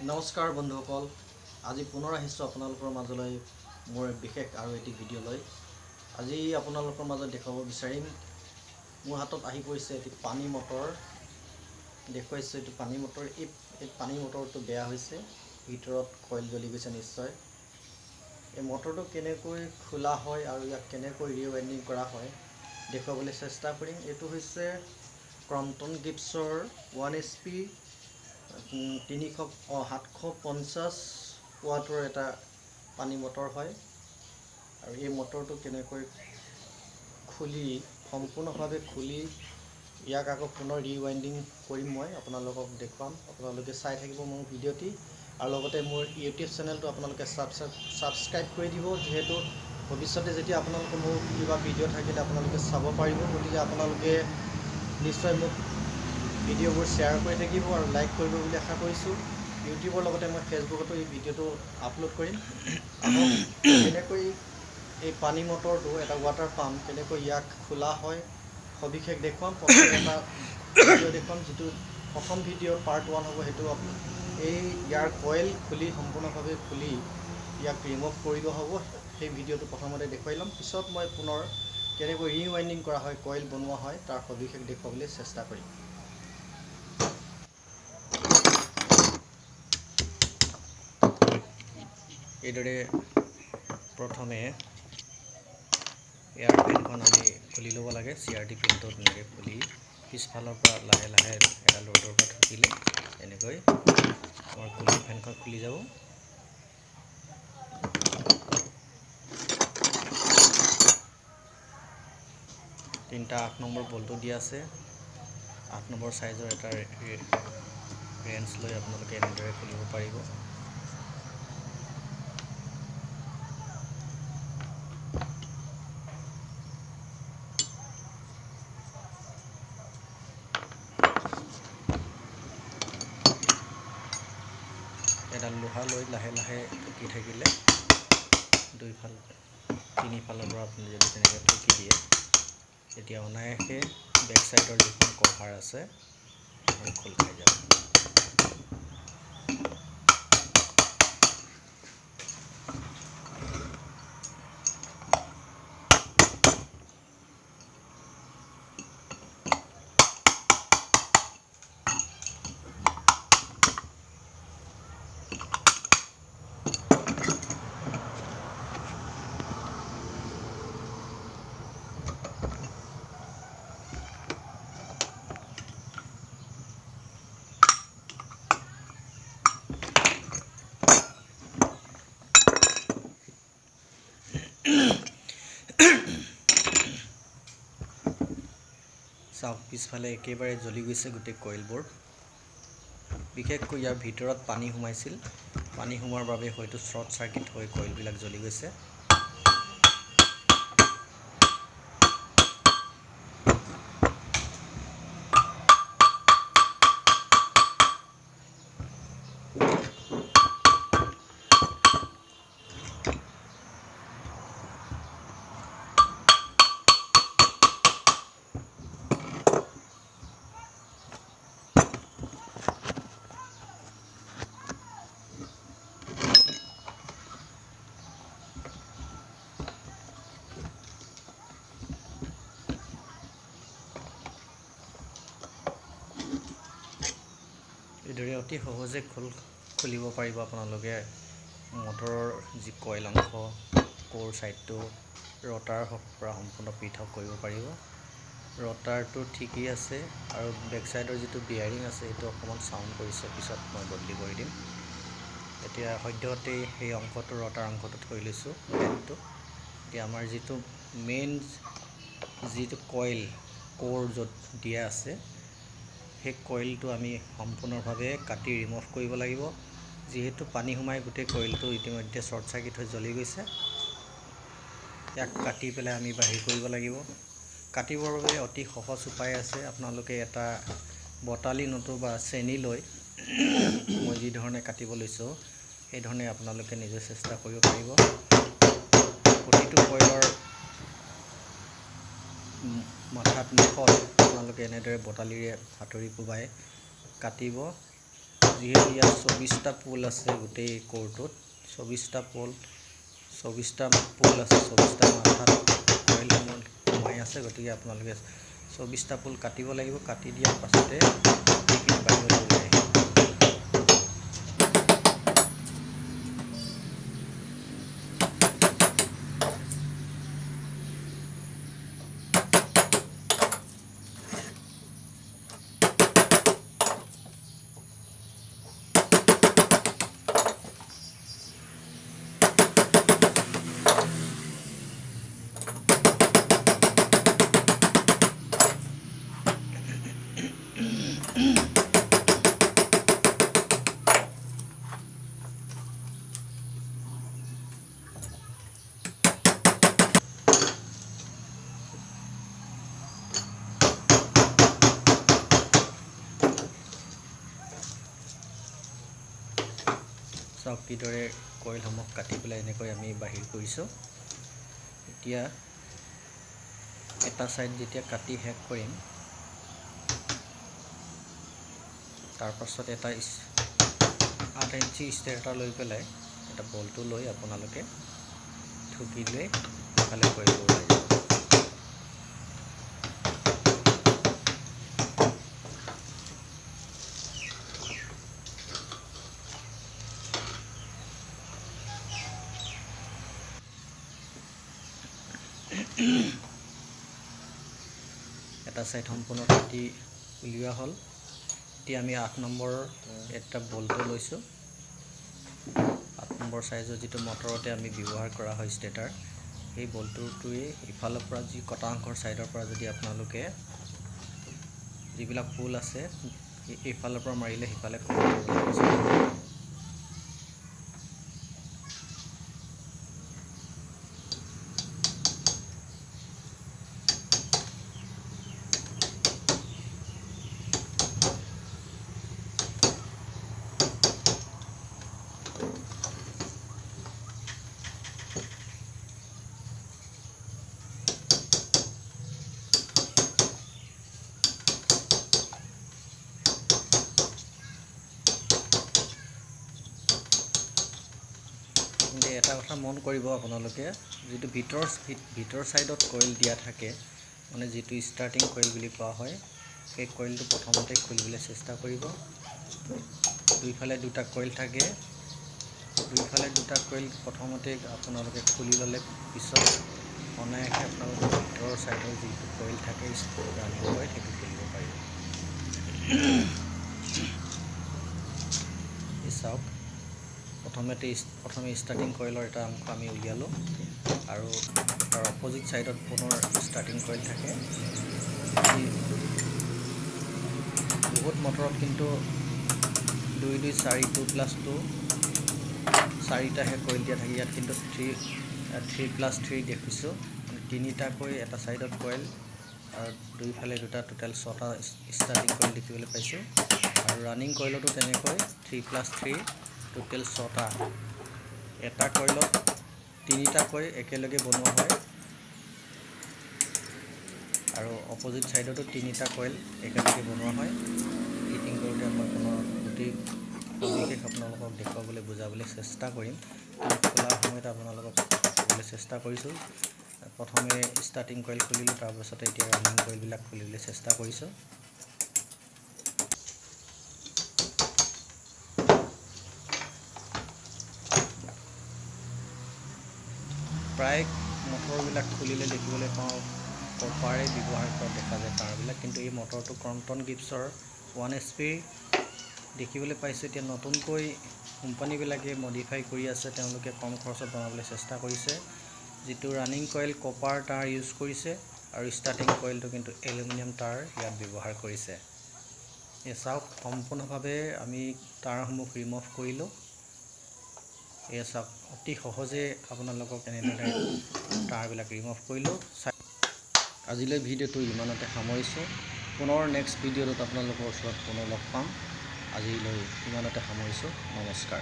নমস্কাৰ বন্ধুসকল, আজি পুনৰ আহিছোঁ আপোনালোকৰ মাজলৈ মোৰ বিশেষ আৰু এটি ভিডিঅ' লৈ। আজি আপোনালোকৰ মাজত দেখুৱাব বিচাৰিম, মোৰ হাতত আহি পৰিছে এটি পানী মটৰ। দেখুৱাইছোঁ এইটো পানী মটৰ। এই পানী মটৰটো বেয়া হৈছে, ভিতৰত কইল জ্বলি গৈছে নিশ্চয়। এই মটৰটো কেনেকৈ খোলা হয় আৰু ইয়াক কেনেকৈ ৰিৱাইণ্ডিং কৰা হয় দেখুৱাবলৈ চেষ্টা কৰিম। এইটো হৈছে ক্ৰম্পটন গিবছৰ 1 HP 750 ৱাটৰ এটা পানী মটৰ হয়। আৰু এই মটৰটো কেনেকৈ খুলি সম্পূৰ্ণভাৱে খুলি ইয়াক আকৌ পুনৰ ৰিৱাইণ্ডিং কৰিম মই আপোনালোকক দেখুৱাম। আপোনালোকে চাই থাকিব মোৰ ভিডিঅ'টি আৰু লগতে মোৰ ইউটিউব চেনেলটো আপোনালোকে ছাবস্ক্ৰাইব কৰি দিব, যিহেতু ভৱিষ্যতে যেতিয়া আপোনালোকে মোৰ কিবা ভিডিঅ' থাকিলে আপোনালোকে চাব পাৰিব। গতিকে আপোনালোকে নিশ্চয় মোক ভিডিঅ'বোৰ শ্বেয়াৰ কৰি থাকিব আৰু লাইক কৰিব বুলি আশা কৰিছোঁ। ইউটিউবৰ লগতে মই ফেচবুকতো এই ভিডিঅ'টো আপলোড কৰিম। কেনেকৈ এই পানী মটৰটো এটা ৱাটাৰ পাম্প কেনেকৈ ইয়াক খোলা হয় সবিশেষ দেখুৱাম। প্ৰথম এটা ভিডিঅ' দেখুৱাম, যিটো প্ৰথম ভিডিঅ' পাৰ্ট 1 হ'ব। সেইটো ইয়াৰ কইল খুলি সম্পূৰ্ণভাৱে খুলি ইয়াক ৰিমুভ কৰিব হ'ব। সেই ভিডিঅ'টো প্ৰথমতে দেখুৱাই ল'ম, পিছত মই পুনৰ কেনেকৈ ৰিৱাইণ্ডিং কৰা হয়, কইল বনোৱা হয়, তাৰ সবিশেষ দেখুৱাবলৈ চেষ্টা কৰিম। এইদৰে প্ৰথমে এয়াৰ ফেনখন আমি খুলি ল'ব লাগে। CRT পিনটো তেনেকৈ খুলি পিছফালৰ পৰা লাহে লাহে এটা ৰ'ডৰ পৰা ঢুকিলে এনেকৈ আমাৰ কুলিং ফেনখন খুলি যাব। তিনিটা 8 নম্বৰ বল্টো দিয়া আছে। 8 নম্বৰ চাইজৰ এটা ৰেঞ্চ লৈ আপোনালোকে এনেদৰে খুলিব পাৰিব। এডাল লোহা লৈ লাহে লাহে ঠুকি থাকিলে তিনিফালৰ পৰা আপুনি যদি তেনেকৈ ঠুকি দিয়ে, তেতিয়া অনায়াসে বেক চাইডৰ যিখন কভাৰ আছে সেইখন খোল খাই যাব। চাওক, পিছফালে একেবাৰে জ্বলি গৈছে গোটেই কইলবোৰ। বিশেষকৈ ইয়াৰ ভিতৰত পানী সোমাইছিল, পানী সোমোৱাৰ বাবে হয়তো শ্বৰ্ট চাৰ্কিট হৈ কইলবিলাক জ্বলি গৈছে। এইদৰে অতি সহজে খুলিব পাৰিব আপোনালোকে মটৰৰ যি কইল অংশ, কোৰ ছাইডটো ৰটাৰ পৰা সম্পূৰ্ণ পৃথক কৰিব পাৰিব। ৰটাৰটো ঠিকেই আছে আৰু বেক চাইডৰ যিটো বিয়াৰিং আছে সেইটো অকণমান চাউণ্ড কৰিছে, পিছত মই বদলি কৰি দিম। এতিয়া সদ্যহতেই সেই অংশটো ৰটাৰ অংশটো থৈ লৈছোঁ ফেনটো। এতিয়া আমাৰ যিটো মেইন যিটো কইল কোৰ য'ত দিয়া আছে, সেই কইলটো আমি সম্পূৰ্ণভাৱে কাটি ৰিমুভ কৰিব লাগিব। যিহেতু পানী সোমাই গোটেই কইলটো ইতিমধ্যে শ্বৰ্ট চাৰ্কিট হৈ জ্বলি গৈছে, ইয়াক কাটি পেলাই আমি বাহিৰ কৰিব লাগিব। কাটিবৰ বাবে অতি সহজ উপায় আছে। আপোনালোকে এটা বটালি নতুবা চেনি লৈ মই যি ধৰণে কাটিব লৈছোঁ সেইধৰণে আপোনালোকে নিজে চেষ্টা কৰিব পাৰিব। প্ৰতিটো কইলৰ মাথাত মুখত আপোনালোকে এনেদৰে বটালিৰে হাতুৰি কোবাই কাটিব। যিহেতু ইয়াত 24টা পোল আছে গোটেই কোৰটোত 24টা পোল আছে 24টা মাথাত কইলসমূহ সোমাই আছে গতিকে আপোনালোকে 24টা পোল কাটিব লাগিব কাটি দিয়াৰ পাছতে এইখিনি বাহিৰলৈ ওলাই আহিব চাওক কিদৰে কইলসমূহ কাটি পেলাই এনেকৈ আমি বাহিৰ কৰিছোঁ এতিয়া এটা সাইড যেতিয়া কাটি শেষ কৰিম তাৰ পাছত এটা 8 ইঞ্চি ষ্টেটাৰ লৈ পেলাই এটা বলটো লৈ আপোনালোকে ঠুকি লৈ ইফালে কৰিব ওলাই যাব এটা সাইড সম্পূৰ্ণ কাটি উলিওৱা হ'ল এতিয়া আমি 8 নম্বৰৰ এটা বলটো লৈছোঁ 8 নম্বৰ সাইজৰ যেটো মটৰতে আমি ব্যৱহাৰ কৰা হয় ষ্টেটাৰ এই বলটোৱে ইফালৰ পৰা যি কটা অংশৰ সাইডৰ পৰা যদি আপোনালোকে যিবিলাক পোল আছে ইফালৰ পৰা মাৰিলে হিফালে এটা কথা মন কৰিব আপোনালোকে যেটো ভিতৰ সাইডত কইল দিয়া থাকে মানে যেটো স্টাৰ্টিং কইল বুলি কোৱা হয় সেই কইলটো প্ৰথমতে খুলিবলৈ চেষ্টা কৰিব দুইফালে দুটা কইল থাকে দুইফালে দুটা কইল প্ৰথমতে আপোনালোকে খুলি ললে পিছত অনায়াসে আপোনালোকে ভিতৰ সাইডৰ যেটো কইল থাকে ৰানিং কইল সেইটো খুলিব পাৰিব এই চাওক প্ৰথমে স্টাৰ্টিং কইলৰ এটা অংশ আমি উলিয়ালো আৰু তাৰ অপোজিট সাইডত পুনৰ স্টাৰ্টিং কইল থাকে বহুত মটৰত কিন্তু 2 2 4 2 + 2 চাৰিটাহে কইল দিয়া থাকে ইয়াত কিন্তু 3 + 3 দেখিছো তিনিটা কৈ এটা সাইডত কইল আৰু দুইফালে দুটা টোটাল 6টা স্টাৰ্টিং কইল দেখিবলৈ পাইছো আৰু ৰানিং কইলটো তেনেকৈ 3 + 3 টোটাল 6টা এটা কইলত তিনিটা কৈ একেলগে বনোৱা হয় আৰু অপোজিট সাইডতো তিনিটা কইল একেলগে বনোৱা হয় ফিটিং কৰোতে মই পুনৰ গোটেই সবিশেষ আপোনালোকক দেখুৱাবলৈ বুজাবলৈ চেষ্টা কৰিম খোলা সময়ত আপোনালোকক বুজাবলৈ চেষ্টা কৰিছো প্ৰথমে স্টাৰ্টিং কইল খুলিলো তাৰ পাছত এতিয়া ৰানিং কইল বিলাক খুলিবলৈ চেষ্টা কৰিছো প্ৰায় মটৰবিলাক খুলিলে দেখিবলৈ পাওঁ কপাৰে ব্যৱহাৰ কৰা দেখা যায় তাঁৰবিলাক কিন্তু এই মটৰটো ক্ৰম্পটন গিবছৰ 1 HP দেখিবলৈ পাইছে এতিয়া নতুনকৈ কোম্পানীবিলাকে মডিফাই কৰি আছে তেওঁলোকে কম খৰচত বনাবলৈ চেষ্টা কৰিছে যেটো ৰানিং কইল কপাৰ তাঁৰ ইউজ কৰিছে আৰু স্টাৰ্টিং কইলটো কিন্তু এলুমিনিয়াম তাঁৰ ইয়াত ব্যৱহাৰ কৰিছে এই চাওক সম্পূৰ্ণভাৱে আমি তাঁৰসমূহ ৰিমুভ কৰিলো এই চাওক অতি সহজে আপোনালোকক এনেদৰে তাঁৰবিলাক ৰিমুভ কৰিলো আজিলৈ ভিডিওটো ইমানতে সামৰিছো পুনৰ নেক্সট ভিডিওত আপোনালোকৰ ওচৰত পুনৰ লগ পাম আজিলৈ ইমানতে সামৰিছো নমস্কাৰ